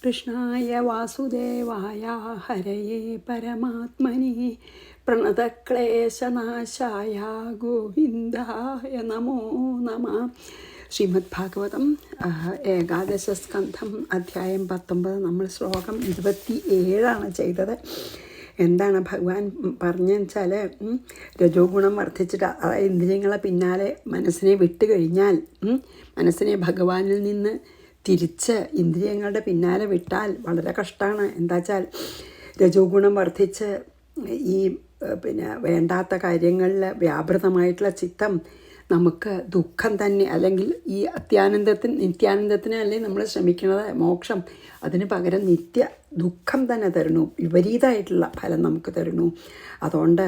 കൃഷ്ണായ വാസുദേവായ ഹരയേ പരമാത്മനി പ്രണതക്ലേശനാശായ ഗോവിന്ദായ നമോ നമഃ. ശ്രീമദ് ഭാഗവതം ഏകാദശസ്കന്ധം അധ്യായം 19. നമ്മൾ ശ്ലോകം 27 ചെയ്തത്. എന്താണ് ഭഗവാൻ പറഞ്ഞെന്ന് വെച്ചാൽ, രജോ ഗുണം വർദ്ധിച്ചിട്ട് അതായത് ഇന്ദ്രിയങ്ങളെ പിന്നാലെ മനസ്സിനെ വിട്ട് കഴിഞ്ഞാൽ, മനസ്സിനെ ഭഗവാനിൽ നിന്ന് തിരിച്ച് ഇന്ദ്രിയങ്ങളുടെ പിന്നാലെ വിട്ടാൽ വളരെ കഷ്ടമാണ്. എന്താ വെച്ചാൽ രജോ ഗുണം വർദ്ധിച്ച് ഈ വേണ്ടാത്ത കാര്യങ്ങളിൽ വ്യാപൃതമായിട്ടുള്ള ചിത്തം നമുക്ക് ദുഃഖം തന്നെ, അല്ലെങ്കിൽ ഈ നിത്യാനന്ദത്തിന് അല്ലെങ്കിൽ നമ്മൾ ശ്രമിക്കുന്നത് മോക്ഷം, അതിന് പകരം നിത്യ ദുഃഖം തന്നെ തരുന്നു, വിപരീതമായിട്ടുള്ള ഫലം നമുക്ക് തരുന്നു. അതുകൊണ്ട്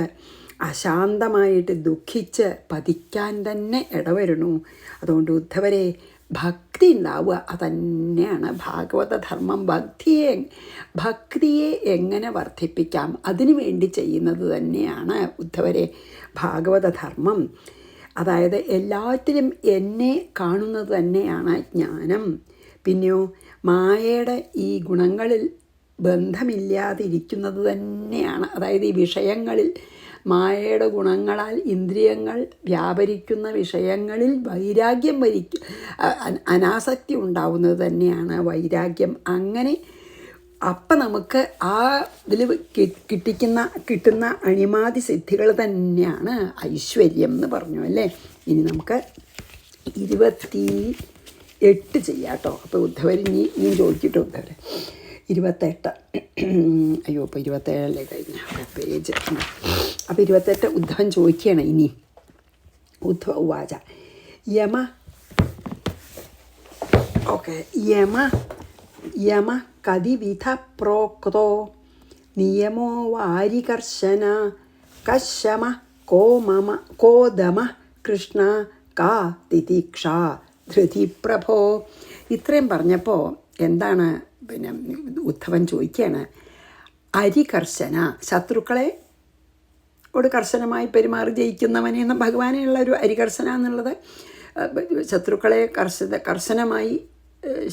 അശാന്തമായിട്ട് ദുഃഖിച്ച് പതിക്കാൻ തന്നെ ഇടവരുന്നു. അതുകൊണ്ട് ഉദ്ധവരെ ഭക്തി ഉണ്ടാവുക അതന്നെയാണ് ഭാഗവത ധർമ്മം. ഭക്തിയെ എങ്ങനെ വർദ്ധിപ്പിക്കാം അതിനു വേണ്ടി ചെയ്യുന്നത് തന്നെയാണ് ഉദ്ധവരെ ഭാഗവത ധർമ്മം. അതായത് എല്ലാറ്റിലും എന്നെ കാണുന്നത് തന്നെയാണ് ജ്ഞാനം. പിന്നെയോ മായയുടെ ഈ ഗുണങ്ങളിൽ ബന്ധമില്ലാതിരിക്കുന്നത് തന്നെയാണ്, അതായത് ഈ വിഷയങ്ങളിൽ മായയുടെ ഗുണങ്ങളാൽ ഇന്ദ്രിയങ്ങൾ വ്യാപരിക്കുന്ന വിഷയങ്ങളിൽ വൈരാഗ്യം അനാസക്തി ഉണ്ടാവുന്നത് തന്നെയാണ് വൈരാഗ്യം. അങ്ങനെ അപ്പം നമുക്ക് ആ ഇതിൽ കിട്ടുന്ന അണിമാതി സിദ്ധികൾ തന്നെയാണ് ഐശ്വര്യം എന്ന് പറഞ്ഞു അല്ലേ. ഇനി നമുക്ക് 28 ചെയ്യാം കേട്ടോ. അപ്പോൾ ഉദ്ധവർ ഇനി ചോദിച്ചിട്ട് ഉദ്ധവർ 28. അയ്യോ, ഇപ്പോൾ 27 കഴിഞ്ഞ പേജ്. അപ്പോൾ 28 ഉദ്ധവൻ ചോദിക്കുകയാണ്. ഇനി ഉദ്ധവ ഉവാച യമ കതിവിധ പ്രോക്തോ നിയമോ വാരികർശന കശമ കോദമ കൃഷ്ണ കാ തിതിക്ഷ ധൃതി പ്രഭോ. ഇത്രയും പറഞ്ഞപ്പോൾ എന്താണ് ഉദ്ധവൻ ചോദിക്കുകയാണ്, അരികർശന, ശത്രുക്കളെ കർശനമായി പെരുമാറി ജയിക്കുന്നവനെ എന്ന ഭഗവാനെയുള്ള ഒരു അരികർശന എന്നുള്ളത് ശത്രുക്കളെ കർശനമായി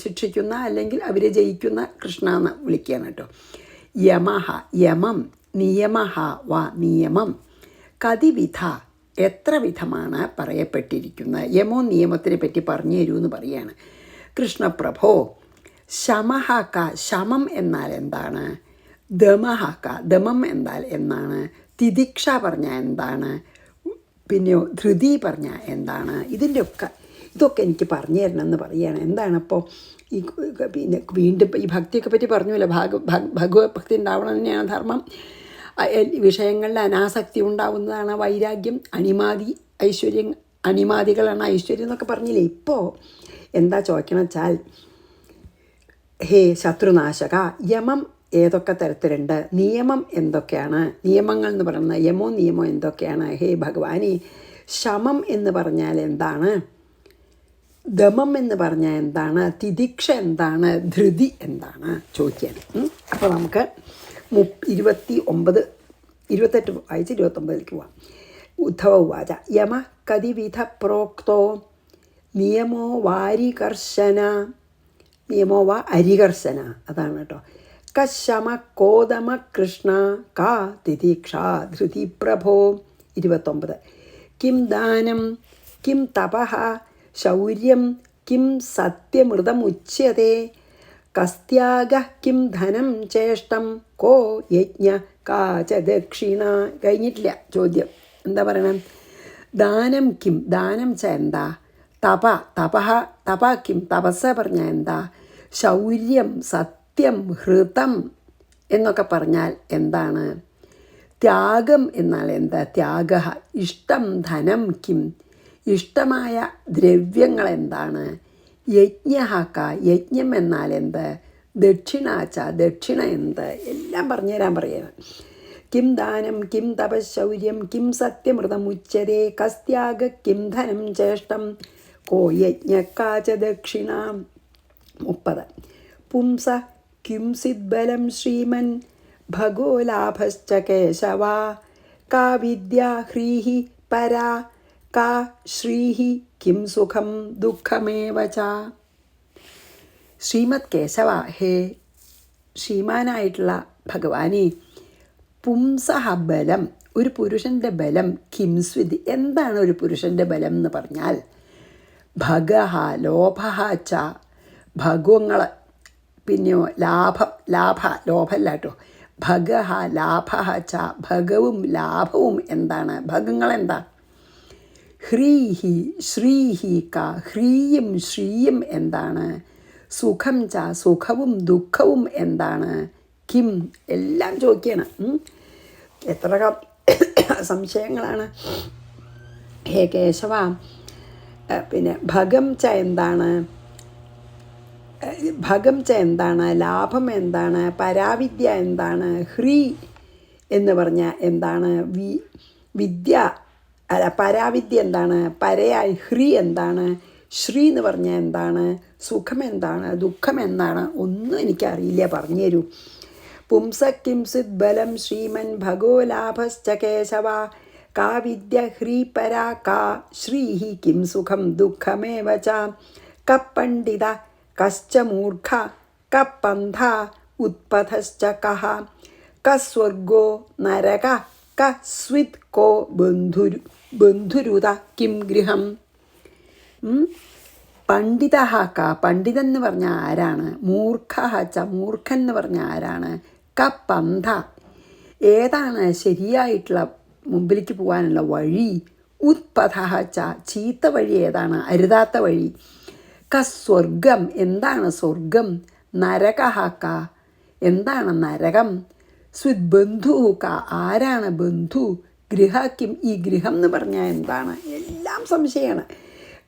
ശിക്ഷിക്കുന്ന അല്ലെങ്കിൽ അവരെ ജയിക്കുന്ന കൃഷ്ണ എന്ന് വിളിക്കുകയാണ് കേട്ടോ. യമം നിയമഹ വ നിയമം കതിവിധ എത്ര വിധമാണ് പറയപ്പെട്ടിരിക്കുന്നത്. യമോ നിയമത്തിനെ പറ്റി പറഞ്ഞു തരൂ എന്ന് പറയുകയാണ്. കൃഷ്ണപ്രഭോ ശമഹ ക, ശമം എന്നാൽ എന്താണ്? ദമഹ ക, ദമം എന്നാൽ എന്താണ്? തിദിക്ഷ പറഞ്ഞാൽ എന്താണ്? പിന്നെയോ ധൃതി പറഞ്ഞാൽ എന്താണ്? ഇതൊക്കെ എനിക്ക് പറഞ്ഞു തരണമെന്ന് പറയുകയാണ്. എന്താണപ്പോൾ ഈ വീണ്ടും ഈ ഭക്തിയൊക്കെ പറ്റി പറഞ്ഞല്ലോ. ഭഗവത് ഭക്തി ഉണ്ടാവണം തന്നെയാണ് ധർമ്മം. വിഷയങ്ങളിൽ അനാസക്തി ഉണ്ടാവുന്നതാണ് വൈരാഗ്യം. അണിമാദികളാണ് ഐശ്വര്യം എന്നൊക്കെ പറഞ്ഞില്ലേ. ഇപ്പോൾ എന്താ ചോദിക്കണം വെച്ചാൽ, ഹേ ശത്രുനാശക, യമം ഏതൊക്കെ തരത്തിലുണ്ട്, നിയമം എന്തൊക്കെയാണ്, നിയമങ്ങൾ എന്ന് പറയുന്നത് നിയമം എന്തൊക്കെയാണ്? ഹേ ഭഗവാനെ, ശമം എന്ന് പറഞ്ഞാൽ എന്താണ്? ദമം എന്ന് പറഞ്ഞാൽ എന്താണ്? തിദിക്ഷ എന്താണ്? ധൃതി എന്താണ്? ചോദിക്കുകയാണ്. അപ്പോൾ നമുക്ക് 28 വായിച്ച് 29 പോവാം. ഉദ്ധവ ഉവാച യമ കതിവിധ പ്രോക്തോ നിയമോ വാരികർശന, നിയമോ വാ അരികർശന, അതാണ് കേട്ടോ. കശമ കോദമ കൃഷ്ണ കാ തിതിക്ഷ ധൃതി പ്രഭോ. 29 കിം ദാനം കിം തപഃ ശൗര്യം കിം സത്യമൃതമുച്യത്തെ കസ്ത്യാഗ കിം ധനം ചേഷ്ടം കോ യജ്ഞ കാച ദക്ഷിണ. കഴിഞ്ഞിട്ടില്ല ചോദ്യം. എന്താ പറയണം? ദാനം കിം, ദാനം ച എന്താ? തപ കിം, തപസ് പറഞ്ഞാൽ എന്താ? ശൗര്യം, സത്യം, ഹൃതം എന്നൊക്കെ പറഞ്ഞാൽ എന്താണ്? ത്യാഗം എന്നാൽ എന്താ? ത്യാഗ. ഇഷ്ടം ധനം കിം, ഇഷ്ടമായ ദ്രവ്യങ്ങൾ എന്താണ്? യജ്ഞഹക, യജ്ഞം എന്നാൽ എന്ത്? ദക്ഷിണാച്ച, ദക്ഷിണ എന്ത്? എല്ലാം പറഞ്ഞുതരാൻ പറയുന്നത്. കിം ദാനം കിം തപശൗര്യം കിം സത്യമൃതമുച്യതേ കസ്ത്യാഗ കിം ധനം ചേഷ്ടം കോ യജ്ഞക്കാച ദക്ഷിണ. 30 പുംസ കിം സിദ്ബലം ശ്രീമൻ ഭഗോ ലാഭശ്ച കേശവ കാ വിദ്യാ ഹ്രീഹി പരാ കാ ശ്രീഹി കിം സുഖം ദുഃഖമേവ ച. ശ്രീമത് കേശവ, ഹേ ശ്രീമാനായിട്ടുള്ള ഭഗവാനെ, പുംസഹ ബലം, ഒരു പുരുഷൻ്റെ ബലം, കിംസ്വിദ്, എന്താണ് ഒരു പുരുഷൻ്റെ ബലം എന്ന് പറഞ്ഞാൽ, ഭഗഹ ലോഭഹ ച, ഭഗങ്ങൾ, പിന്നെയോ ലോഭമല്ല കേട്ടോ, ഭഗഹ ലാഭഹ ച, ഭഗവും ലാഭവും എന്താണ്, ഭഗങ്ങളെന്താ, ഹ്രീഹി ശ്രീഹി ക, ഹ്രീയും ശ്രീയും എന്താണ്, സുഖം ച, സുഖവും ദുഃഖവും എന്താണ്, കിം, എല്ലാം ചോദിക്കുകയാണ്. എത്ര സംശയങ്ങളാണ്. ഹേ കേശവ, പിന്നെ ഭഗം ച എന്താണ്, ഭഗം ച എന്താണ്, ലാഭം എന്താണ്, പരാവിദ്യ എന്താണ്, ഹ്രീ എന്ന് പറഞ്ഞാൽ എന്താണ്, വിദ്യ അല്ല പരാവിദ്യ എന്താണ്, പരയായി ഹ്രീ എന്താണ്, ശ്രീ എന്ന് പറഞ്ഞാൽ എന്താണ്, സുഖം എന്താണ്, ദുഃഖം എന്താണ്, ഒന്നും എനിക്കറിയില്ല, പറഞ്ഞു തരൂ. പുംസ കിംസിത് ബലം ശ്രീമൻ ഭഗോ ലാഭശ്ച കേശവ, കാ വിദ്യ ഹ്രീ പരാ കാ ശ്രീഹി കിം സുഖം ദുഃഖമേവ ച, കപണ്ഡിത കശ്ച മൂർഖ കപന്ഥ ഉത്പഥശ്ച കഃ, കസ്വർഗോ നരക കസ്വിത് കോ ബന്ധുരുത കിം ഗൃഹം. പണ്ഡിത ക, പണ്ഡിതൻ എന്ന് പറഞ്ഞാൽ ആരാണ്, മൂർഖ ച, മൂർഖൻ എന്ന് പറഞ്ഞാൽ ആരാണ്, കപന്ഥ, ഏതാണ് ശരിയായിട്ടുള്ള മുമ്പിലേക്ക് പോകാനുള്ള വഴി, ഉത്പഥ ച, ചീത്ത വഴി ഏതാണ്, അരുതാത്ത വഴി, കസ്വർഗം, എന്താണ് സ്വർഗം, നരക ക, എന്താണ് നരകം, സ്വിത് ബന്ധു ക, ആരാണ് ബന്ധു, ഗൃഹക്കിം, ഈ ഗൃഹം എന്ന് പറഞ്ഞാൽ എന്താണ്, എല്ലാം സംശയമാണ്.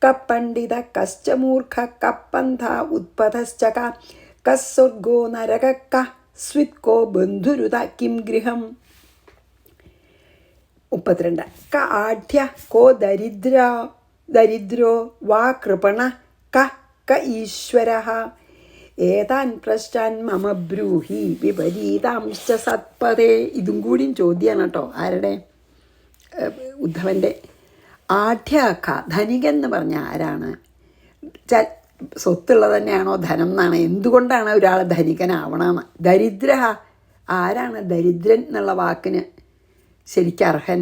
കപണ്ഡിത കശ്ച മൂർഖ കപന്ഥ ഉത്പഥശ്ച കസ്വർഗോ നരക കസ്വിത് കോ ബന്ധുരുത കിം ഗൃഹം. 32. ക ആഢ്യ കോ ദരിദ്രോ വാ കൃപണ ക ഈശ്വര, ഏതാൻ പ്രശ്നാൻ മമ ബ്രൂഹി വിപരീതാംശ സത്പദേ. ഇതും കൂടിയും ചോദ്യമാണ് കേട്ടോ. ആരുടെ? ഉദ്ധവൻ്റെ. ആഢ്യക, ധനികൻ എന്ന് പറഞ്ഞാൽ ആരാണ്? സ്വത്തുള്ളത് തന്നെയാണോ ധനം എന്നാണ്? എന്തുകൊണ്ടാണ് ഒരാൾ ധനികനാവണമെന്ന്? ദരിദ്ര, ആരാണ് ദരിദ്രൻ എന്നുള്ള വാക്കിന് ശരിക്കർഹൻ?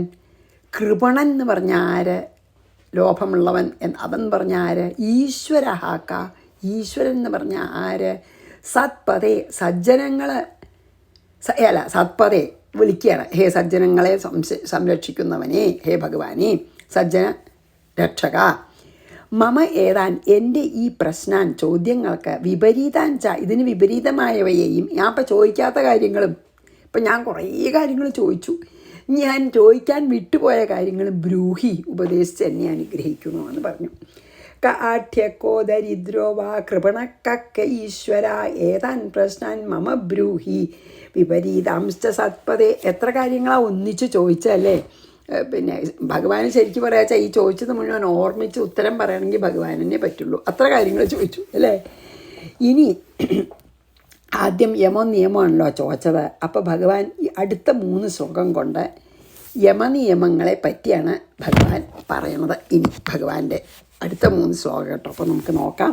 കൃപണൻ എന്ന് പറഞ്ഞാൽ ആര്? ലോഭമുള്ളവൻ. അവൻ പറഞ്ഞ ആര്? ഈശ്വരഹാക്ക, ഈശ്വരൻ എന്ന് പറഞ്ഞാൽ ആര്? സത്പദേ, സജ്ജനങ്ങൾ അല്ല സത്പദേ വിളിക്കുകയാണ്. ഹേ സജ്ജനങ്ങളെ സംരക്ഷിക്കുന്നവനെ, ഹേ ഭഗവാനെ, സജ്ജന രക്ഷക. മമ ഏതാൻ, എൻ്റെ ഈ പ്രശ്നാൻ, ചോദ്യങ്ങൾക്ക്, വിപരീതാൻ ച, ഇതിന് വിപരീതമായവയെയും, ഞാൻ ഇപ്പം ചോദിക്കാത്ത കാര്യങ്ങളും, ഇപ്പം ഞാൻ കുറേ കാര്യങ്ങൾ ചോദിച്ചു, ഞാൻ ചോദിക്കാൻ വിട്ടുപോയ കാര്യങ്ങളും ബ്രൂഹി, ഉപദേശിച്ച് എന്നെ അനുഗ്രഹിക്കുന്നു എന്ന് പറഞ്ഞു. ക ആഠ്യക്കോ ദരിദ്രോ വാ കൃപണ കക്ക ഈശ്വര, ഏതാൻ പ്രശ്നാൻ മമ ബ്രൂഹി വിപരീതാംശ സത്പദേ. എത്ര കാര്യങ്ങളാണ് ഒന്നിച്ച് ചോദിച്ചല്ലേ? പിന്നെ ഭഗവാന് ശരിക്കും പറയാച്ചാൽ ഈ ചോദിച്ചത് മുഴുവൻ ഓർമ്മിച്ച് ഉത്തരം പറയണമെങ്കിൽ ഭഗവാനെ പറ്റുള്ളൂ. അത്ര കാര്യങ്ങൾ ചോദിച്ചു അല്ലേ? ഇനി ആദ്യം യമോ നിയമമാണല്ലോ ചോദിച്ചത്. അപ്പോൾ ഭഗവാൻ ഈ അടുത്ത 3 ശ്ലോകം കൊണ്ട് യമനിയമങ്ങളെ പറ്റിയാണ് ഭഗവാൻ പറയണത്. ഇനി ഭഗവാന്റെ അടുത്ത 3 ശ്ലോകം കേട്ടോ. അപ്പോൾ നമുക്ക് നോക്കാം.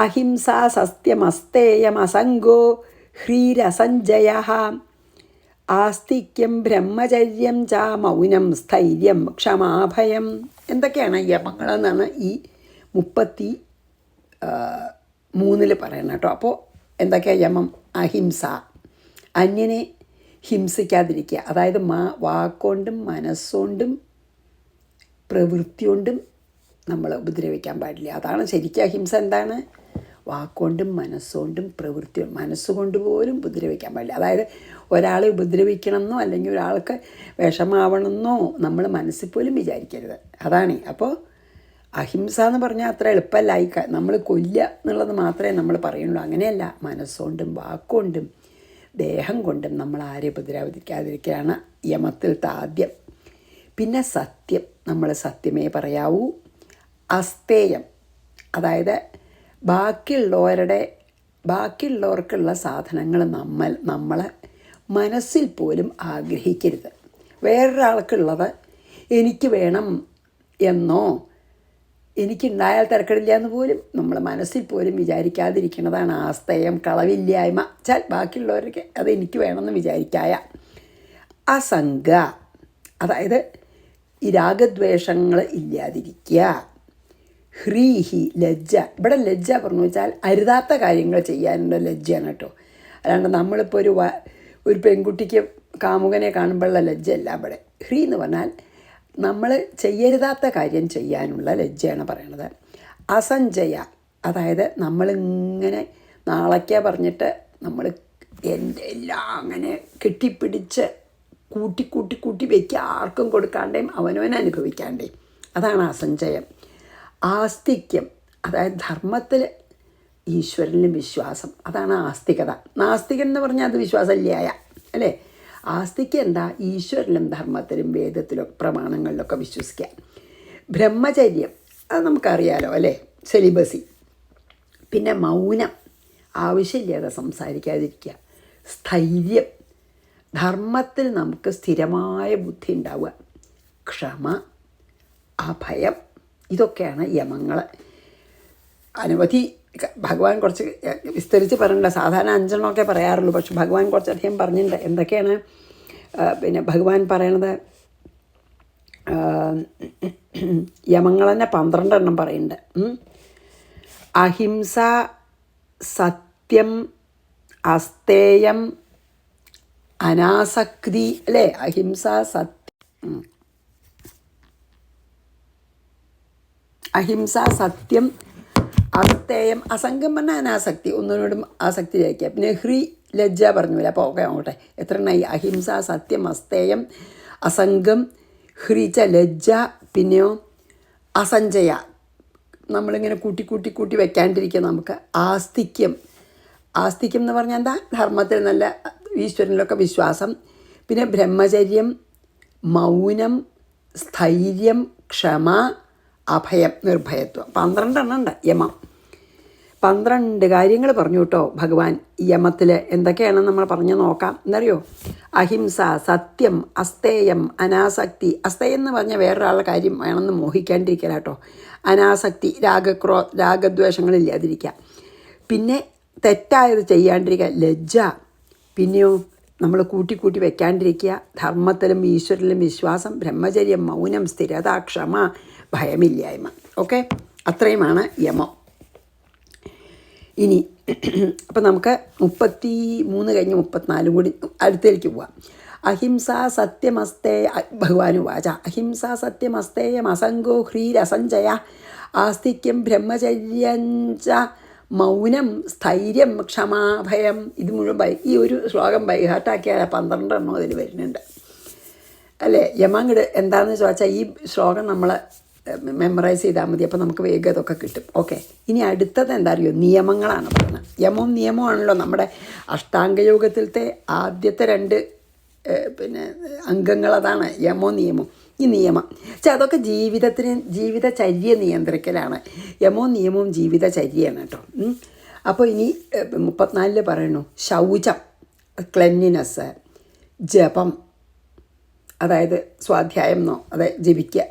അഹിംസ സത്യമസ്തേയമസംഗോ ഹ്രീരസഞ്ജയ, ആസ്തിക്യം ബ്രഹ്മചര്യം ച മൗനം സ്ഥൈര്യം ക്ഷമാഭയം. എന്തൊക്കെയാണ് യമങ്ങളെന്നാണ് ഈ 33 പറയണം കേട്ടോ. അപ്പോൾ എന്തൊക്കെയാണ് യമം? അഹിംസ, അന്യനെ ഹിംസിക്കാതിരിക്കുക. അതായത് വാക്കുകൊണ്ടും മനസ്സുകൊണ്ടും പ്രവൃത്തി കൊണ്ടും നമ്മൾ ഉപദ്രവിക്കാൻ പാടില്ല. അതാണ് ശരിക്കും അഹിംസ. എന്താണ്? വാക്കുകൊണ്ടും മനസ്സുകൊണ്ടും പ്രവൃത്തി, മനസ്സുകൊണ്ട് പോലും ഉപദ്രവിക്കാൻ പാടില്ല. അതായത് ഒരാളെ ഉപദ്രവിക്കണമെന്നോ അല്ലെങ്കിൽ ഒരാൾക്ക് വിഷമാവണമെന്നോ നമ്മൾ മനസ്സിൽ പോലും വിചാരിക്കരുത്. അതാണ്. അപ്പോൾ അഹിംസ എന്ന് പറഞ്ഞാൽ അത്ര എളുപ്പമല്ല. നമ്മൾ കൊല്ലുക എന്നുള്ളത് മാത്രമേ നമ്മൾ പറയുള്ളൂ. അങ്ങനെയല്ല, മനസ്സുകൊണ്ടും വാക്കുകൊണ്ടും ദേഹം കൊണ്ടും നമ്മൾ ആരെ ഉപദ്രവിക്കാതിരിക്കുകയാണ് യമത്തിലത്തെ ആദ്യം. പിന്നെ സത്യം, നമ്മൾ സത്യമേ പറയാവൂ. അസ്തേയം, അതായത് ബാക്കിയുള്ളവർക്കുള്ള സാധനങ്ങൾ നമ്മൾ മനസ്സിൽ പോലും ആഗ്രഹിക്കരുത്. വേറൊരാൾക്കുള്ളത് എനിക്ക് വേണം എന്നോ എനിക്കുണ്ടായാൽ തിരക്കടില്ല എന്ന് പോലും നമ്മൾ മനസ്സിൽ പോലും വിചാരിക്കാതിരിക്കുന്നതാണ് ആസ്തേയം. കളവില്ലായ്മ വെച്ചാൽ ബാക്കിയുള്ളവർക്ക് അത് എനിക്ക് വേണമെന്ന് വിചാരിക്കായ. അസംഗ, അതായത് ഈ രാഗദ്വേഷങ്ങൾ ഇല്ലാതിരിക്കുക. ഹ്രീഹി, ലജ്ജ. ഇവിടെ ലജ്ജ പറഞ്ഞു വെച്ചാൽ അരുതാത്ത കാര്യങ്ങൾ ചെയ്യാനുള്ള ലജ്ജയാണ് കേട്ടോ. അല്ലാണ്ട് നമ്മളിപ്പോൾ ഒരു പെൺകുട്ടിക്ക് കാമുകനെ കാണുമ്പോഴുള്ള ലജ്ജയല്ല ഇവിടെ. ഹ്രീ എന്ന് പറഞ്ഞാൽ നമ്മൾ ചെയ്യരുതാത്ത കാര്യം ചെയ്യാനുള്ള ലജ്ജയാണ് പറയണത്. അസഞ്ജയ, അതായത് നമ്മളിങ്ങനെ നാളേക്കാ പറഞ്ഞിട്ട് നമ്മൾ എൻ്റെ എല്ലാം അങ്ങനെ കെട്ടിപ്പിടിച്ച് കൂട്ടി വയ്ക്കുക, ആർക്കും കൊടുക്കാണ്ടേയും അവനവനെ അനുഭവിക്കാണ്ടേയും. അതാണ് അസഞ്ചയം. ആസ്തിക്യം, അതായത് ധർമ്മത്തിൽ ഈശ്വരനിലും വിശ്വാസം, അതാണ് ആസ്തികത. നാസ്തികൻ എന്ന് പറഞ്ഞാൽ അത് വിശ്വാസമില്ലായ അല്ലേ. ആസ്തിക്ക് എന്താ? ഈശ്വരനിലും ധർമ്മത്തിലും വേദത്തിലും പ്രമാണങ്ങളിലൊക്കെ വിശ്വസിക്കുക. ബ്രഹ്മചര്യം, അത് നമുക്കറിയാലോ അല്ലേ, സെലിബസി. പിന്നെ മൗനം, ആവശ്യമില്ലാതെ സംസാരിക്കാതിരിക്കുക. സ്ഥൈര്യം, ധർമ്മത്തിൽ നമുക്ക് സ്ഥിരമായ ബുദ്ധി ഉണ്ടാവുക. ക്ഷമ, അഭയം, ഇതൊക്കെയാണ് യമങ്ങൾ. അനവധി ഭഗവാൻ കുറച്ച് വിസ്തരിച്ച് പറഞ്ഞില്ല. സാധാരണ 5 പറയാറുള്ളൂ, പക്ഷെ ഭഗവാൻ കുറച്ചധികം പറഞ്ഞിട്ടുണ്ട്. എന്തൊക്കെയാണ് പിന്നെ ഭഗവാൻ പറയണത്? യമങ്ങൾ തന്നെ 12 പറയുന്നുണ്ട്. അഹിംസ, സത്യം, അസ്തേയം, അനാസക്തി അല്ലേ. അഹിംസ, സത്യം, അസ്തേയം, അസംഗം പറഞ്ഞാൽ അനാസക്തി, ഒന്നിനോടും ആസക്തി ജയിക്കുക. പിന്നെ ഹ്രീ, ലജ്ജ പറഞ്ഞില്ല. അപ്പോൾ ഓക്കെ ആവട്ടെ, എത്ര എണ്ണായി? അഹിംസ, സത്യം, അസ്തേയം, അസംഗം, ഹ്രീച്ച ലജ്ജ, പിന്നെയോ അസഞ്ജയ, നമ്മളിങ്ങനെ കൂട്ടി വെക്കാണ്ടിരിക്കുക. നമുക്ക് ആസ്തിക്യം എന്ന് പറഞ്ഞാൽ എന്താ? ധർമ്മത്തിൽ നല്ല ഈശ്വരനിലൊക്കെ വിശ്വാസം. പിന്നെ ബ്രഹ്മചര്യം, മൗനം, സ്ഥൈര്യം, ക്ഷമ, അഭയം, നിർഭയത്വം. 12 ഉണ്ട് യമം. 12 കാര്യങ്ങൾ പറഞ്ഞു കേട്ടോ ഭഗവാൻ യമത്തിൽ. എന്തൊക്കെയാണെന്ന് നമ്മൾ പറഞ്ഞു നോക്കാം. എന്നറിയോ? അഹിംസ, സത്യം, അസ്തേയം, അനാസക്തി. അസ്തേയം എന്ന് പറഞ്ഞാൽ വേറൊരാളുടെ കാര്യം വേണമെന്ന് മോഹിക്കാണ്ടിരിക്കുക കേട്ടോ. അനാസക്തി, രാഗദ്വേഷങ്ങളില്ലാതിരിക്കുക. പിന്നെ തെറ്റായത് ചെയ്യാണ്ടിരിക്കുക. ലജ്ജ, പിന്നെയോ നമ്മൾ കൂട്ടി വെക്കാണ്ടിരിക്കുക. ധർമ്മത്തിലും ഈശ്വരനിലും വിശ്വാസം. ബ്രഹ്മചര്യം, മൗനം, സ്ഥിരത, ക്ഷമ, ഭയമില്ലായ്മ. ഓക്കെ, അത്രയുമാണ് യമം. ഇനി അപ്പം നമുക്ക് 33 കഴിഞ്ഞ് 34 കൂടി അടുത്തേക്ക് പോവാം. അഹിംസ, സത്യമസ്തേയ, ഭഗവാൻ വാച. അഹിംസ, സത്യമസ്തേയം, അസംഗോ ഹ്രീരസഞ്ജയ, ആസ്തിക്യം, ബ്രഹ്മചര്യഞ്ച, മൗനം, സ്ഥൈര്യം, ക്ഷമാഭയം. ഇത് മുഴുവൻ ഈ ഒരു ശ്ലോകം ബൈഹാർട്ടാക്കിയാൽ 12 അതിൽ വരുന്നുണ്ട് അല്ലേ. യമങ്ങട് എന്താണെന്ന് ചോദിച്ചാൽ ഈ ശ്ലോകം നമ്മൾ മെമ്മറൈസ് ചെയ്താൽ മതി. അപ്പോൾ നമുക്ക് വേഗം അതൊക്കെ കിട്ടും. ഓക്കെ, ഇനി അടുത്തത് എന്താ അറിയോ? നിയമങ്ങളാണ് പറയുന്നത്. നിയമമാണല്ലോ നമ്മുടെ അഷ്ടാംഗയോഗത്തിലത്തെ ആദ്യത്തെ 2 പിന്നെ അംഗങ്ങൾ. അതാണ് നിയമം. ഈ നിയമം വെച്ചാൽ അതൊക്കെ ജീവിതചര്യ നിയന്ത്രിക്കലാണ്. നിയമവും ജീവിതചര്യയാണ് കേട്ടോ. അപ്പോൾ ഇനി 34 പറയണു. ശൗചം, ക്ലെൻലിനെസ്. ജപം, അതായത് സ്വാധ്യായം എന്നോ അതെ ജപിക്കുക.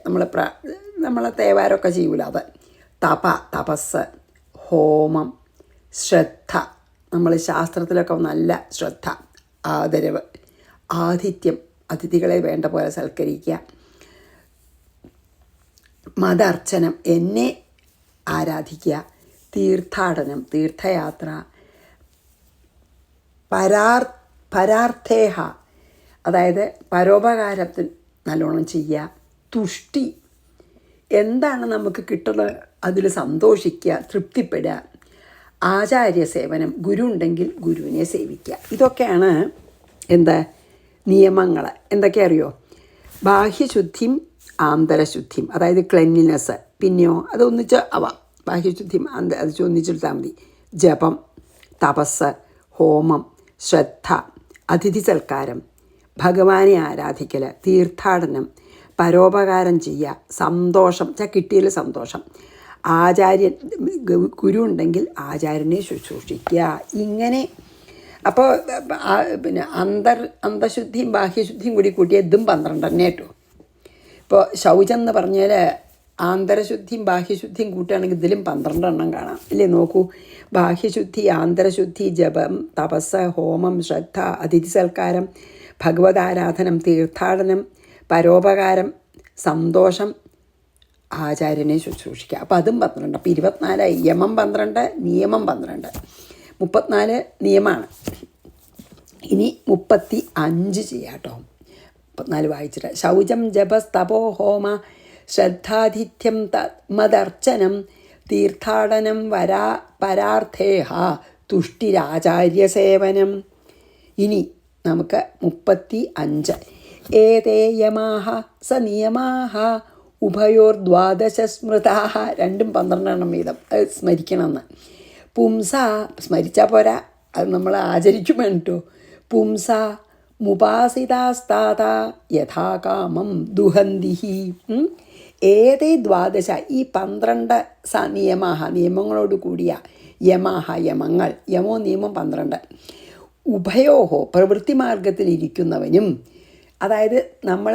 നമ്മളെ തേവാരമൊക്കെ ചെയ്യൂല അത്. തപസ്, ഹോമം, ശ്രദ്ധ, നമ്മൾ ശാസ്ത്രത്തിലൊക്കെ നല്ല ശ്രദ്ധ, ആദരവ്, ആതിഥ്യം, അതിഥികളെ വേണ്ട പോലെ സൽക്കരിക്കുക. മതാർച്ചനം, എന്നെ ആരാധിക്കുക. തീർത്ഥാടനം, തീർത്ഥയാത്ര. പരാർത്ഥേഹ, അതായത് പരോപകാരത്തിൽ നല്ലോണം ചെയ്യുക. തുഷ്ടി, എന്താണ് നമുക്ക് കിട്ടുന്നത് അതിൽ സന്തോഷിക്കുക, തൃപ്തിപ്പെടുക. ആചാര്യ സേവനം, ഗുരു ഉണ്ടെങ്കിൽ ഗുരുവിനെ സേവിക്കുക. ഇതൊക്കെയാണ് എന്താ നിയമങ്ങൾ. എന്തൊക്കെ അറിയോ? ബാഹ്യശുദ്ധിയും ആന്തരശുദ്ധിയും, അതായത് ക്ലെൻലിനെസ്. പിന്നെയോ അത് ഒന്നിച്ച് ബാഹ്യശുദ്ധിയും അത് ഒന്നിച്ചെടുത്താൽ മതി. ജപം, തപസ്, ഹോമം, ശ്രദ്ധ, അതിഥി സൽക്കാരം, ഭഗവാനെ ആരാധിക്കൽ, തീർത്ഥാടനം, പരോപകാരം ചെയ്യുക, സന്തോഷം കിട്ടിയതിൽ സന്തോഷം. ഗുരു ഉണ്ടെങ്കിൽ ആചാര്യനെ ശുശ്രൂഷിക്കുക. ഇങ്ങനെ അപ്പോൾ പിന്നെ അന്തശുദ്ധിയും ബാഹ്യശുദ്ധിയും കൂടി കൂട്ടിയ ഇതും 12 തന്നെ കേട്ടോ. ഇപ്പോൾ ശൗചം എന്ന് പറഞ്ഞാൽ ആന്തരശുദ്ധിയും ബാഹ്യശുദ്ധിയും കൂട്ടുകയാണെങ്കിൽ ഇതിലും 12 എണ്ണം കാണാം അല്ലേ? നോക്കൂ, ബാഹ്യശുദ്ധി, ആന്തരശുദ്ധി, ജപം, തപസ്, ഹോമം, ശ്രദ്ധ, അതിഥി സൽക്കാരം, ഭഗവതാരാധനം, തീർത്ഥാടനം, പരോപകാരം, സന്തോഷം, ആചാര്യനെ ശുശ്രൂഷിക്കുക. അപ്പോൾ അതും 12. അപ്പോൾ 24. യമം 12, നിയമം 12. 34 നിയമമാണ്. ഇനി 35 ചെയ്യാം കേട്ടോ. 34 വായിച്ചിട്ട്: ശൗചം, ജപസ്തപോ, ഹോമ, ശ്രദ്ധാതിഥ്യം, മദർച്ചനം, തീർത്ഥാടനം, പരാർത്ഥേഹ, തുഷ്ടിരാചാര്യസേവനം. ഇനി നമുക്ക് 35. ഏതേ യമാഹ സ നിയമാഹ ഉഭയോർദ്വാദശ സ്മൃതാഹ. രണ്ടും 12 എണ്ണം വീതം. അത് സ്മരിക്കണമെന്ന്. പുംസ, സ്മരിച്ചാൽ പോരാ, അത് നമ്മൾ ആചരിക്കും വേണ്ടോ. പുംസ മുപാസിതാസ്താത യഥാകാമം ദുഹന്തിഹി. ഏതേ ദ്വാദശ, ഈ 12 നിയമാഹ, നിയമങ്ങളോട് കൂടിയ യമാഹ, യമങ്ങൾ, യമോ നിയമം 12. ഉഭയോഹോ, പ്രവൃത്തി മാർഗത്തിലിരിക്കുന്നവനും, അതായത് നമ്മൾ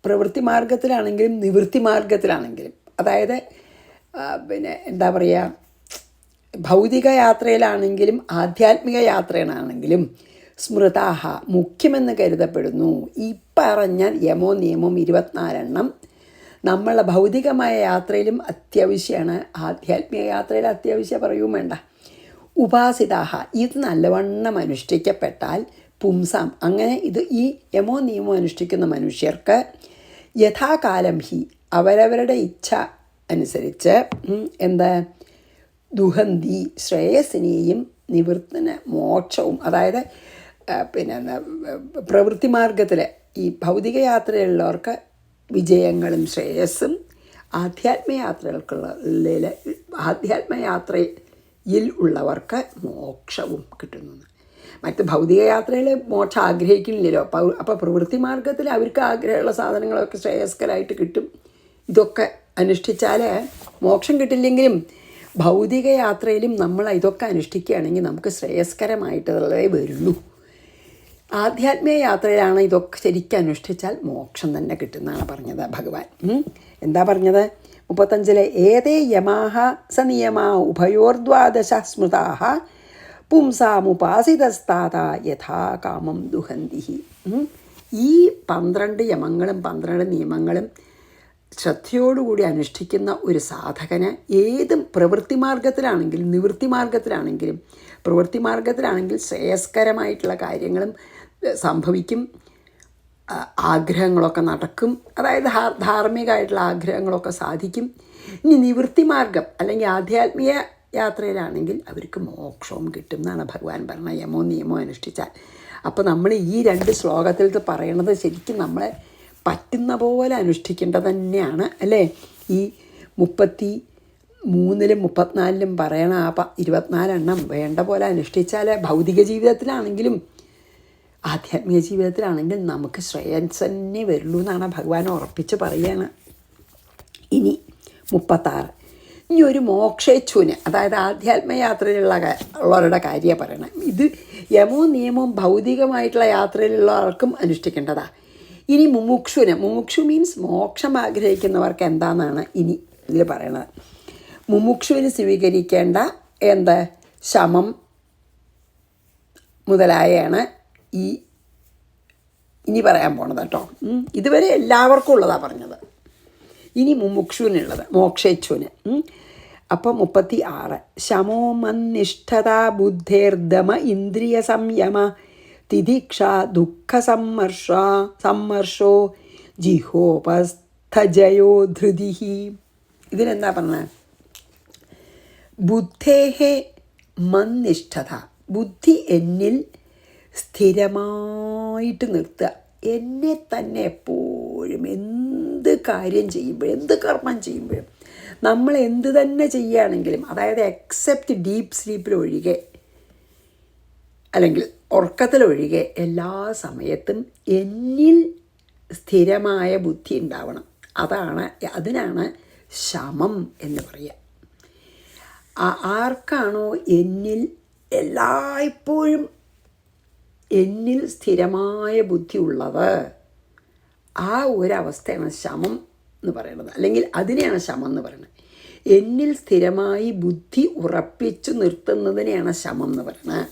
പ്രവൃത്തി മാർഗത്തിലാണെങ്കിലും നിവൃത്തി മാർഗത്തിലാണെങ്കിലും, അതായത് എന്താ പറയുക, ഭൗതിക യാത്രയിലാണെങ്കിലും ആധ്യാത്മിക യാത്രയിലാണെങ്കിലും സ്മൃതാഹ, മുഖ്യമെന്ന് കരുതപ്പെടുന്നു. ഈ പറഞ്ഞ യമോ നിയമം 24 എണ്ണം നമ്മളെ ഭൗതികമായ യാത്രയിലും അത്യാവശ്യമാണ്, ആധ്യാത്മിക യാത്രയിൽ അത്യാവശ്യം പറയുകയും വേണ്ട. ഉപാസിതാഹ, ഇത് നല്ലവണ്ണം അനുഷ്ഠിക്കപ്പെട്ടാൽ പുംസാം, അങ്ങനെ ഇത് ഈ യമോ നിയമം അനുഷ്ഠിക്കുന്ന മനുഷ്യർക്ക് യഥാകാലം ഹി, അവരവരുടെ ഇച്ഛ അനുസരിച്ച് എന്താ ദുഹന്തി, ശ്രേയസിനെയും നിവൃത്തിന് മോക്ഷവും, അതായത് പ്രവൃത്തി മാർഗത്തിൽ ഈ ഭൗതിക യാത്രയിലുള്ളവർക്ക് വിജയങ്ങളും ശ്രേയസ്സും, ആധ്യാത്മയാത്രയിൽ ഉള്ളവർക്ക് മോക്ഷവും കിട്ടുന്നു. മറ്റ് ഭൗതിക യാത്രയിൽ മോക്ഷം ആഗ്രഹിക്കുന്നില്ലല്ലോ. അപ്പോൾ പ്രവൃത്തി മാർഗത്തിൽ അവർക്ക് ആഗ്രഹമുള്ള സാധനങ്ങളൊക്കെ ശ്രേയസ്കരമായിട്ട് കിട്ടും. ഇതൊക്കെ അനുഷ്ഠിച്ചാൽ മോക്ഷം കിട്ടില്ലെങ്കിലും ഭൗതിക യാത്രയിലും നമ്മൾ ഇതൊക്കെ അനുഷ്ഠിക്കുകയാണെങ്കിൽ നമുക്ക് ശ്രേയസ്കരമായിട്ടുള്ളതേ വരുള്ളൂ. ആധ്യാത്മിക യാത്രയിലാണ് ഇതൊക്കെ ശരിക്കും അനുഷ്ഠിച്ചാൽ മോക്ഷം തന്നെ കിട്ടുമെന്നാണ് പറഞ്ഞത് ഭഗവാൻ. എന്താ പറഞ്ഞത്? 35. ഏതേ യമാഹ സ നിയമാ ഉഭയോർദ്വാദശ സ്മൃതാഹ പുംസാമുപാസിതസ്താത യഥാ കാമം ദുഹന്തിഹി. ഈ 12 യമങ്ങളും 12 നിയമങ്ങളും ശ്രദ്ധയോടുകൂടി അനുഷ്ഠിക്കുന്ന ഒരു സാധകന് ഏതും പ്രവൃത്തി മാർഗത്തിലാണെങ്കിലും നിവൃത്തി മാർഗത്തിലാണെങ്കിലും, പ്രവൃത്തി മാർഗത്തിലാണെങ്കിൽ ശ്രേയസ്കരമായിട്ടുള്ള കാര്യങ്ങളും സംഭവിക്കും, ആഗ്രഹങ്ങളൊക്കെ നടക്കും, അതായത് ധാർമ്മികമായിട്ടുള്ള ആഗ്രഹങ്ങളൊക്കെ സാധിക്കും. ഇനി നിവൃത്തി മാർഗം അല്ലെങ്കിൽ ആധ്യാത്മിക യാത്രയിലാണെങ്കിൽ അവർക്ക് മോക്ഷവും കിട്ടും എന്നാണ് ഭഗവാൻ പറഞ്ഞത്, യമോ നിയമോ അനുഷ്ഠിച്ചാൽ. അപ്പോൾ നമ്മൾ ഈ 2 ശ്ലോകത്തിൽ പറയണത് ശരിക്കും നമ്മളെ പറ്റുന്ന പോലെ അനുഷ്ഠിക്കേണ്ടത് തന്നെയാണ് അല്ലേ? ഈ 33-ലും 34-ലും പറയണ ആ 24 എണ്ണം വേണ്ട പോലെ അനുഷ്ഠിച്ചാൽ ഭൗതിക ജീവിതത്തിലാണെങ്കിലും ആധ്യാത്മിക ജീവിതത്തിലാണെങ്കിലും നമുക്ക് ശ്രേയസ് തന്നെ വരുള്ളൂ എന്നാണ് ഭഗവാൻ ഉറപ്പിച്ച് പറയുകയാണ്. ഇനി 36. ഇനി ഒരു മോക്ഷേച്ഛുവിന്, അതായത് ആധ്യാത്മയാത്രയിലുള്ളവരുടെ കാര്യമാണ് പറയണം. ഇത് യമോ നിയമവും ഭൗതികമായിട്ടുള്ള യാത്രയിലുള്ളവർക്കും അനുഷ്ഠിക്കേണ്ടതാണ്. ഇനി മുമുക്ഷുവിന്, മുമുക്ഷു മീൻസ് മോക്ഷം ആഗ്രഹിക്കുന്നവർക്ക് എന്താണെന്നാണ് ഇനി ഇതിൽ പറയണത്. മുമുക്ഷുവിന് സ്വീകരിക്കേണ്ട ശമം മുതലായാണ് ഇനി പറയാൻ പോണത് കേട്ടോ. ഇതുവരെ എല്ലാവർക്കും ഉള്ളതാണ് പറഞ്ഞത്. ഇനി മുമുക്ഷുവിനുള്ളത്, മോക്ഷേച്ഛുവിന്. അപ്പം 36. ശമോ മന്നിഷ്ഠത ബുദ്ധേർദമ ഇന്ദ്രിയ സംയമ തിദിക്ഷ ദുഃഖ സമ്മർഷോ ജിഹോപസ്ഥജയോ ധൃതി. ഇതിനെന്താ പറഞ്ഞത്? ബുദ്ധേഹേ മന്നിഷ്ഠത, ബുദ്ധി എന്നിൽ സ്ഥിരമായിട്ട് നിർത്തുക. എന്നെ തന്നെ എപ്പോഴും എന്ത് കാര്യം ചെയ്യുമ്പോഴും എന്ത് കർമ്മം ചെയ്യുമ്പോഴും നമ്മൾ എന്ത് തന്നെ ചെയ്യുകയാണെങ്കിലും, അതായത് എക്സെപ്റ്റ് ഡീപ്പ് സ്ലീപ്പിലൊഴികെ അല്ലെങ്കിൽ ഉറക്കത്തിലൊഴികെ എല്ലാ സമയത്തും എന്നിൽ സ്ഥിരമായ ബുദ്ധി ഉണ്ടാവണം. അതിനാണ് ശമം എന്ന് പറയുക. ആർക്കാണോ എന്നിൽ എല്ലായ്പ്പോഴും എന്നിൽ സ്ഥിരമായ ബുദ്ധി ഉള്ളത്, ആ ഒരവസ്ഥയാണ് ശമം എന്ന് പറയുന്നത്, അല്ലെങ്കിൽ അതിനെയാണ് ശമം എന്ന് പറയുന്നത്. എന്നിൽ സ്ഥിരമായി ബുദ്ധി ഉറപ്പിച്ചു നിർത്തുന്നതിനെയാണ് ശമം എന്ന് പറയുന്നത്.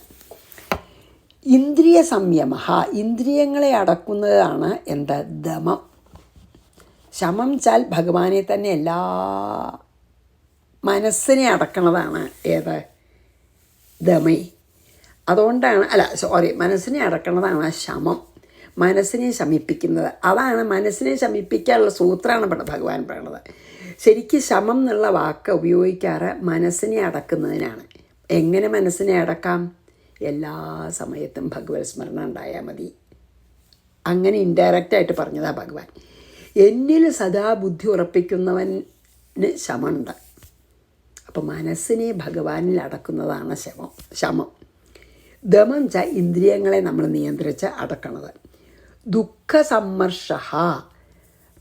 ഇന്ദ്രിയ സംയമ, ഇന്ദ്രിയങ്ങളെ അടക്കുന്നതാണ് എന്താ? ദമം. ശമം ചാൽ ഭഗവാനെ തന്നെ എല്ലാ മനസ്സിനെ അടക്കണതാണ്. ഏത്? ദമേ. അതുകൊണ്ടാണ് മനസ്സിനെ അടക്കണതാണ് ശമം, മനസ്സിനെ ശമിപ്പിക്കുന്നത്. അതാണ് മനസ്സിനെ ശമിപ്പിക്കാനുള്ള സൂത്രമാണ് ഭഗവാൻ പറയണത്. ശരിക്കും ശമം എന്നുള്ള വാക്ക് ഉപയോഗിക്കാറ് മനസ്സിനെ അടക്കുന്നതിനാണ്. എങ്ങനെ മനസ്സിനെ അടക്കാം? എല്ലാ സമയത്തും ഭഗവത് സ്മരണ ഉണ്ടായാൽ മതി. അങ്ങനെ ഇൻഡയറക്റ്റായിട്ട് പറഞ്ഞതാണ് ഭഗവാൻ. എന്നിൽ സദാ ബുദ്ധി ഉറപ്പിക്കുന്നവന് ശമമുണ്ട്. അപ്പോൾ മനസ്സിനെ ഭഗവാനിൽ അടക്കുന്നതാണ് ശമം. ദമം ച ഇന്ദ്രിയങ്ങളെ നമ്മൾ നിയന്ത്രിച്ച് അടക്കണത്. ദുഃഖസമ്മർഷ,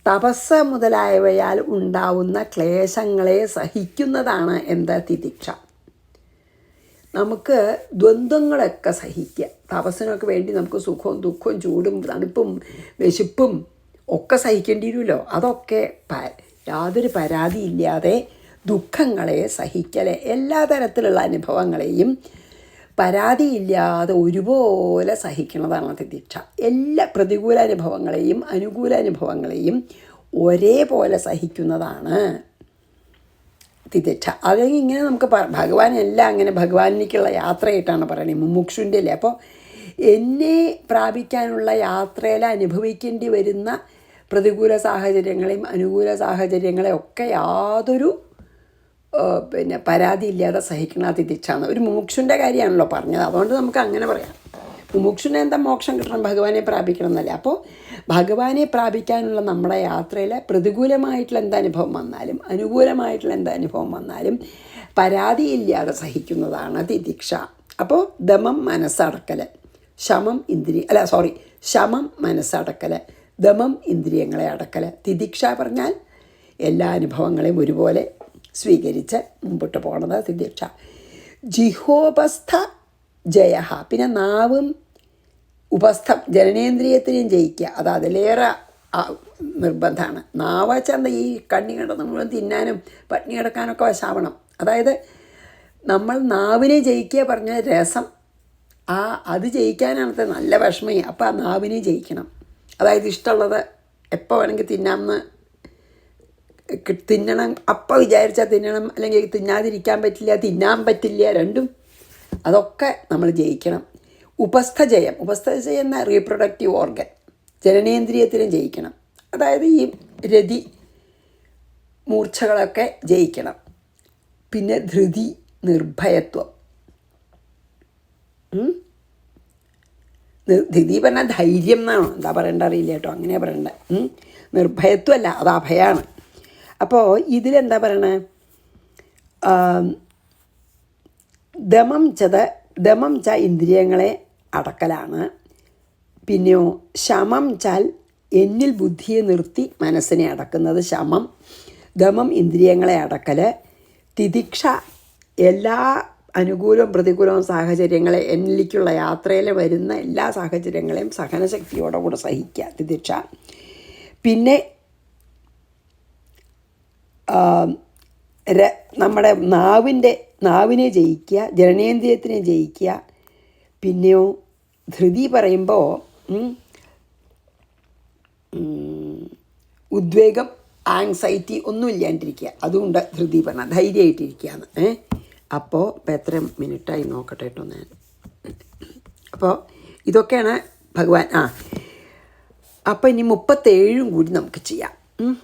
തപസ് മുതലായവയാൽ ഉണ്ടാവുന്ന ക്ലേശങ്ങളെ സഹിക്കുന്നതാണ് എന്താ? തിതിക്ഷ. നമുക്ക് ദ്വന്ദ്ങ്ങളൊക്കെ സഹിക്കുക. തപസ്സിനൊക്കെ വേണ്ടി നമുക്ക് സുഖവും ദുഃഖവും ചൂടും തണുപ്പും വിശപ്പും ഒക്കെ സഹിക്കേണ്ടി വരുമല്ലോ. അതൊക്കെ യാതൊരു പരാതിയില്ലാതെ ദുഃഖങ്ങളെ സഹിക്കലെ, എല്ലാ തരത്തിലുള്ള അനുഭവങ്ങളെയും പരാതിയില്ലാതെ ഒരുപോലെ സഹിക്കുന്നതാണ് തിതിക്ഷ. എല്ലാ പ്രതികൂല അനുഭവങ്ങളെയും അനുകൂല അനുഭവങ്ങളെയും ഒരേപോലെ സഹിക്കുന്നതാണ് തിതിക്ഷ. അല്ലെങ്കിൽ ഇങ്ങനെ നമുക്ക് ഭഗവാൻ എല്ലാം അങ്ങനെ ഭഗവാനിലേക്കുള്ള യാത്രയായിട്ടാണ് പറയുന്നത്, മുമുക്ഷുവിൻ്റെ അല്ലേ. അപ്പോൾ എന്നെ പ്രാപിക്കാനുള്ള യാത്രയിൽ അനുഭവിക്കേണ്ടി വരുന്ന പ്രതികൂല സാഹചര്യങ്ങളെയും അനുകൂല സാഹചര്യങ്ങളെയും ഒക്കെ യാതൊരു പരാതിയില്ലാതെ സഹിക്കണ തിതിക്ഷാണ്. ഒരു മുമുക്ഷുവിൻ്റെ കാര്യമാണല്ലോ പറഞ്ഞത്, അതുകൊണ്ട് നമുക്ക് അങ്ങനെ പറയാം. മുമുക്ഷുവിന് എന്താ മോക്ഷം കിട്ടണം, ഭഗവാനെ പ്രാപിക്കണം എന്നല്ല. അപ്പോൾ ഭഗവാനെ പ്രാപിക്കാനുള്ള നമ്മുടെ യാത്രയിൽ പ്രതികൂലമായിട്ടുള്ള എന്തനുഭവം വന്നാലും അനുകൂലമായിട്ടുള്ള എന്തനുഭവം വന്നാലും പരാതിയില്ലാതെ സഹിക്കുന്നതാണ് തിതിക്ഷ. അപ്പോൾ ദമം മനസ്സടക്കൽ, ശമം മനസ്സടക്കൽ, ദമം ഇന്ദ്രിയങ്ങളെ അടക്കൽ, തിതിക്ഷ പറഞ്ഞാൽ എല്ലാ അനുഭവങ്ങളെയും ഒരുപോലെ സ്വീകരിച്ച് മുമ്പോട്ട് പോകണത് തിതിക്ഷ. ജിഹോപസ്ഥ ജയ, പിന്നെ നാവും ഉപസ്ഥം ജനനേന്ദ്രിയത്തിനെയും ജയിക്കുക. അത് അതിലേറെ നിർബന്ധമാണ്. നാവ് ചന്ത ഈ കണ്ണി കിടന്ന് മുഴുവൻ തിന്നാനും പട്ടിണി കിടക്കാനൊക്കെ വശാവണം. അതായത് നമ്മൾ നാവിനെ ജയിക്കുക പറഞ്ഞ രസം, അത് ജയിക്കാനാണത്തെ നല്ല വിഷമം. അപ്പോൾ ആ നാവിനെ ജയിക്കണം. അതായത് ഇഷ്ടമുള്ളത് എപ്പോൾ വേണമെങ്കിൽ തിന്നണം, അപ്പം വിചാരിച്ചാൽ തിന്നണം, അല്ലെങ്കിൽ തിന്നാതിരിക്കാൻ പറ്റില്ല, തിന്നാൻ പറ്റില്ല, രണ്ടും. അതൊക്കെ നമ്മൾ ജയിക്കണം. ഉപസ്ഥജയം എന്ന റീപ്രൊഡക്റ്റീവ് ഓർഗൻ, ജനനേന്ദ്രിയത്തിനും ജയിക്കണം. അതായത് ഈ രതി മൂർച്ഛകളൊക്കെ ജയിക്കണം. പിന്നെ ധൃതി, നിർഭയത്വം. ധൃതി പറഞ്ഞാൽ ധൈര്യം എന്നാണോ, എന്താ പറയേണ്ട അറിയില്ല കേട്ടോ, അങ്ങനെ പറയണ്ട. നിർഭയത്വമല്ല, അത് അഭയമാണ്. അപ്പോൾ ഇതിലെന്താ പറയണേ? ദമം ച ഇന്ദ്രിയങ്ങളെ അടക്കലാണ്. പിന്നെയോ ശമം ചാൽ എന്നിൽ ബുദ്ധിയെ നിർത്തി മനസ്സിനെ അടക്കുന്നത് ശമം. ദമം ഇന്ദ്രിയങ്ങളെ അടക്കൽ. തിതിക്ഷ എല്ലാ അനുകൂലവും പ്രതികൂലവും സാഹചര്യങ്ങളെ എന്നിലേക്കുള്ള യാത്രയിൽ വരുന്ന എല്ലാ സാഹചര്യങ്ങളെയും സഹനശക്തിയോടുകൂടെ സഹിക്കുക, തിതിക്ഷ. പിന്നെ നമ്മുടെ നാവിനെ ജയിക്കുക, ജനനേന്ദ്രിയത്തിനെ ജയിക്കുക. പിന്നെയോ ധൃതി പറയുമ്പോൾ ഉദ്വേഗം, ആങ്സൈറ്റി ഒന്നും ഇല്ലാണ്ടിരിക്കുക, അതുകൊണ്ട് ധൃതി പറഞ്ഞാൽ ധൈര്യമായിട്ടിരിക്കുകയാണ്. അപ്പോൾ ഇപ്പം എത്ര മിനിറ്റായി നോക്കട്ടെ കേട്ടോ ഞാൻ. അപ്പോൾ ഇതൊക്കെയാണ് ഭഗവാൻ. അപ്പോൾ ഇനി 37 കൂടി നമുക്ക് ചെയ്യാം.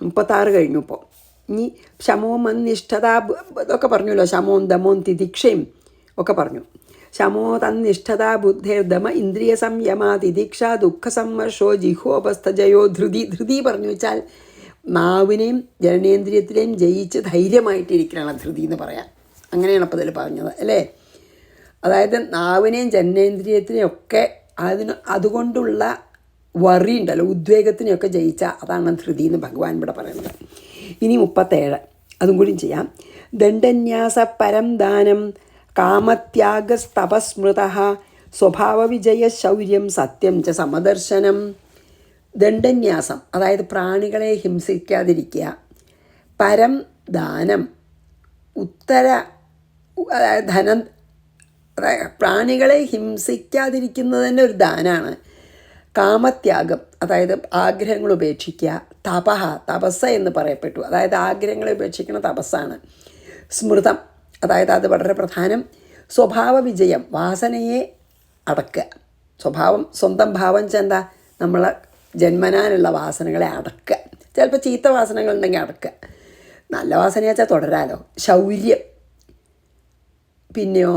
36 കഴിഞ്ഞു. ഇപ്പോൾ ഇനി ശമവും നിഷ്ഠത ഇതൊക്കെ പറഞ്ഞല്ലോ, ശമവും ദമവും തിതിക്ഷയും ഒക്കെ പറഞ്ഞു. ശമോ തന്നിഷ്ഠത ബുദ്ധേർദമ ഇന്ദ്രിയ സംയമ തിതിക്ഷ ദുഃഖസമ്മർഷോ ജിഹോപസ്ഥജയോ ധൃതി പറഞ്ഞു വെച്ചാൽ നാവിനെയും ജനനേന്ദ്രിയത്തിനെയും ജയിച്ച് ധൈര്യമായിട്ടിരിക്കണം ധൃതി എന്ന് പറയാം. അങ്ങനെയാണ് അപ്പോൾ ഇതിൽ പറഞ്ഞത് അല്ലേ. അതായത് നാവിനെയും ജനനേന്ദ്രിയത്തിനെയും ഒക്കെ അതുകൊണ്ടുള്ള വറി ഉണ്ടല്ലോ, ഉദ്വേഗത്തിനെയൊക്കെ ജയിച്ച അതാണ് ധൃതി എന്ന് ഭഗവാൻ ഇവിടെ പറയുന്നത്. ഇനി 37 അതും കൂടി ചെയ്യാം. ദണ്ഡന്യാസ പരം ദാനം കാമത്യാഗസ്തപസ്മൃത സ്വഭാവവിജയ ശൗര്യം സത്യം ച സമദർശനം. ദണ്ഡന്യാസം, അതായത് പ്രാണികളെ ഹിംസിക്കാതിരിക്കുക. പരം ദാനം, ഉത്തര, അതായത് ധനം, അതായത് പ്രാണികളെ ഹിംസിക്കാതിരിക്കുന്നത് തന്നെ ഒരു ദാനമാണ്. കാമത്യാഗം, അതായത് ആഗ്രഹങ്ങൾ ഉപേക്ഷിക്കുക. തപഹ, തപസ്സ എന്ന് പറയപ്പെട്ടു, അതായത് ആഗ്രഹങ്ങളെ ഉപേക്ഷിക്കുന്ന തപസ്സാണ്. സ്മൃതം, അതായത് അത് വളരെ പ്രധാനം. സ്വഭാവ വിജയം, വാസനയെ അടക്കുക. സ്വന്തം ഭാവം ചെന്താ നമ്മളെ ജന്മനാനുള്ള വാസനകളെ അടക്കുക. ചിലപ്പോൾ ചീത്ത വാസനകളുണ്ടെങ്കിൽ അടക്കുക, നല്ല വാസന വെച്ചാൽ തുടരാലോ. ശൗര്യം, പിന്നെയോ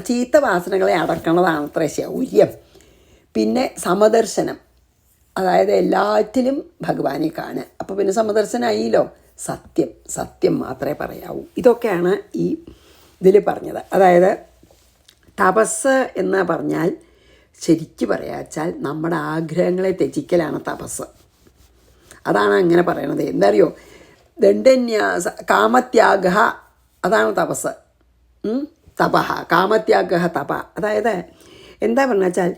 ചീത്ത വാസനകളെ അടക്കണതാണ് അത്ര ശൗര്യം. പിന്നെ സമദർശനം, അതായത് എല്ലാറ്റിലും ഭഗവാനെ കാണുക. അപ്പോൾ പിന്നെ സമദർശനമായില്ലോ. സത്യം മാത്രമേ പറയാവൂ. ഇതൊക്കെയാണ് ഈ ഇതിൽ പറഞ്ഞത്. അതായത് തപസ് എന്ന് പറഞ്ഞാൽ ശരിക്കും പറയാച്ചാൽ നമ്മുടെ ആഗ്രഹങ്ങളെ ത്യജിക്കലാണ് തപസ്. അതാണ് അങ്ങനെ പറയണത്. എന്താ അറിയോ, ദണ്ഡന്യാസ കാമത്യാഗ, അതാണ് തപസ്. തപഹ, കാമത്യാഗ തപ. അതായത് എന്താ പറഞ്ഞാൽ വെച്ചാൽ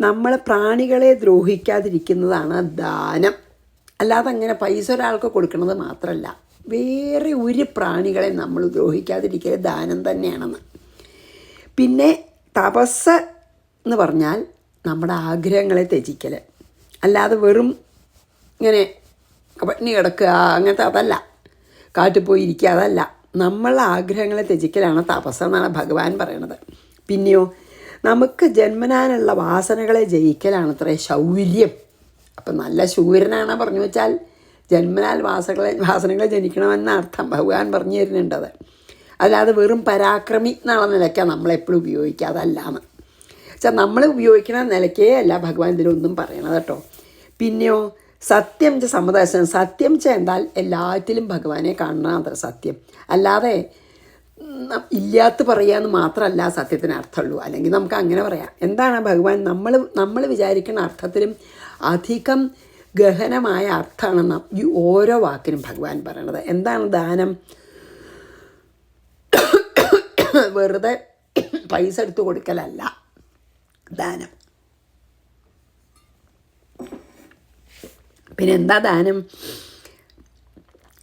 നമ്മൾ പ്രാണികളെ ദ്രോഹിക്കാതിരിക്കുന്നതാണ് ദാനം. അല്ലാതെ അങ്ങനെ പൈസ ഒരാൾക്ക് കൊടുക്കുന്നത് മാത്രമല്ല, വേറെ ഒരു പ്രാണികളെ നമ്മൾ ദ്രോഹിക്കാതിരിക്കൽ ദാനം തന്നെയാണെന്ന്. പിന്നെ തപസ് എന്ന് പറഞ്ഞാൽ നമ്മുടെ ആഗ്രഹങ്ങളെ ത്യജിക്കൽ, അല്ലാതെ വെറും ഇങ്ങനെ പട്ടിണി കിടക്കുക അങ്ങനത്തെ അതല്ല, കാട്ടിൽ പോയി ഇരിക്കുക അതല്ല. നമ്മളെ ആഗ്രഹങ്ങളെ ത്യജിക്കലാണ് തപസ് എന്നാണ് ഭഗവാൻ പറയണത്. പിന്നെയോ നമുക്ക് ജന്മനാനുള്ള വാസനകളെ ജയിക്കലാണ് അത്രേ ശൗര്യം. അപ്പം നല്ല ശൂരനാണ് പറഞ്ഞു വെച്ചാൽ ജന്മനാൽ വാസനകളെ ജനിക്കണമെന്ന അർത്ഥം ഭഗവാൻ പറഞ്ഞു തരുന്നുണ്ടത്. അല്ലാതെ വെറും പരാക്രമി എന്നുള്ള നിലയ്ക്കാണ് നമ്മളെപ്പോഴും ഉപയോഗിക്കുക, അതല്ലാന്ന് വെച്ചാൽ നമ്മൾ ഉപയോഗിക്കുന്ന നിലയ്ക്കേ അല്ല ഭഗവാൻ ഇതിലൊന്നും പറയണത് കേട്ടോ. പിന്നെയോ സത്യം ച സമദർശനം, സത്യം ച എന്താൽ എല്ലാറ്റിലും ഭഗവാനെ കാണണം അത്ര സത്യം. അല്ലാതെ ഇല്ലാത്ത പറയാമെന്ന് മാത്രമല്ല സത്യത്തിന് അർത്ഥമുള്ളൂ. അല്ലെങ്കിൽ നമുക്ക് അങ്ങനെ പറയാം. എന്താണ് ഭഗവാൻ നമ്മൾ വിചാരിക്കുന്ന അർത്ഥത്തിലും അധികം ഗഹനമായ അർത്ഥമാണ് ഈ ഓരോ വാക്കിനും ഭഗവാൻ പറയണത്. എന്താണ് ദാനം? വെറുതെ പൈസ എടുത്ത് കൊടുക്കലല്ല ദാനം. പിന്നെ എന്താ ദാനം?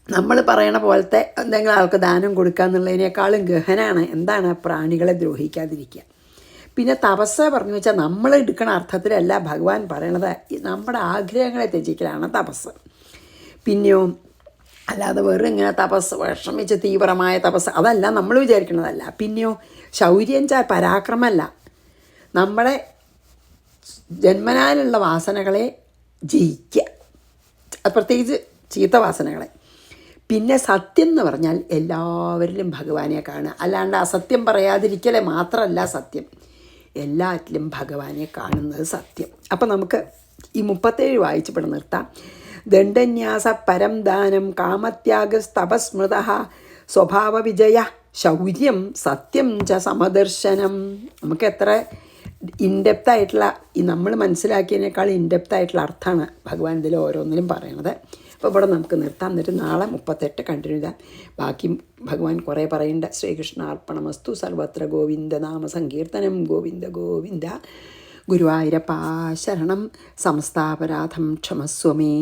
നമ്മൾ പറയണ പോലത്തെ എന്തെങ്കിലും ആൾക്ക് ദാനം കൊടുക്കുക എന്നുള്ളതിനേക്കാളും ഗഹനാണ് എന്താണ് പ്രാണികളെ ദ്രോഹിക്കാതിരിക്കുക. പിന്നെ തപസ് പറഞ്ഞു വെച്ചാൽ നമ്മൾ എടുക്കണ അർത്ഥത്തിലല്ല ഭഗവാൻ പറയണത്, നമ്മുടെ ആഗ്രഹങ്ങളെ ത്യജിക്കലാണ് തപസ്. പിന്നെയോ അല്ലാതെ വെറും ഇങ്ങനെ തപസ് വിഷമിച്ച് തീവ്രമായ തപസ് അതല്ല നമ്മൾ വിചാരിക്കുന്നതല്ല. പിന്നെയോ ശൗര്യം ചാൽ പരാക്രമമല്ല, നമ്മുടെ ജന്മനാലുള്ള വാസനകളെ ജയിക്കുക, പ്രത്യേകിച്ച് ചീത്ത വാസനകളെ. പിന്നെ സത്യം എന്ന് പറഞ്ഞാൽ എല്ലാവരിലും ഭഗവാനെ കാണുക, അല്ലാണ്ട് അസത്യം പറയാതിരിക്കലേ മാത്രമല്ല സത്യം, എല്ലാറ്റിലും ഭഗവാനെ കാണുന്നത് സത്യം. അപ്പം നമുക്ക് ഈ 37 വായിച്ചപ്പോൾ നിർത്താം. ദണ്ഡന്യാസ പരം ദാനം കാമത്യാഗസ്തപസ്മൃത സ്വഭാവ വിജയ ശൗര്യം സത്യം ച സമദർശനം. നമുക്ക് എത്ര ഇൻഡെപ്തായിട്ടുള്ള ഈ നമ്മൾ മനസ്സിലാക്കിയതിനേക്കാൾ ഇൻഡെപ്തായിട്ടുള്ള അർത്ഥമാണ് ഭഗവാൻ ഇതിൽ ഓരോന്നിലും പറയണത്. അപ്പോൾ ഇവിടെ നമുക്ക് നിർത്താം. എന്നിട്ട് നാളെ 38 കണ്ടിന്യൂ ചെയ്യാം. ബാക്കി ഭഗവാൻ കുറേ പറയുന്നുണ്ട്. ശ്രീകൃഷ്ണാർപ്പണമസ്തു. സർവത്ര ഗോവിന്ദ നാമ സങ്കീർത്തനം. ഗോവിന്ദ ഗോവിന്ദ. ഗുരുവായൂരപ്പാ ശരണം. സമസ്താപരാധം ക്ഷമസ്വമേ.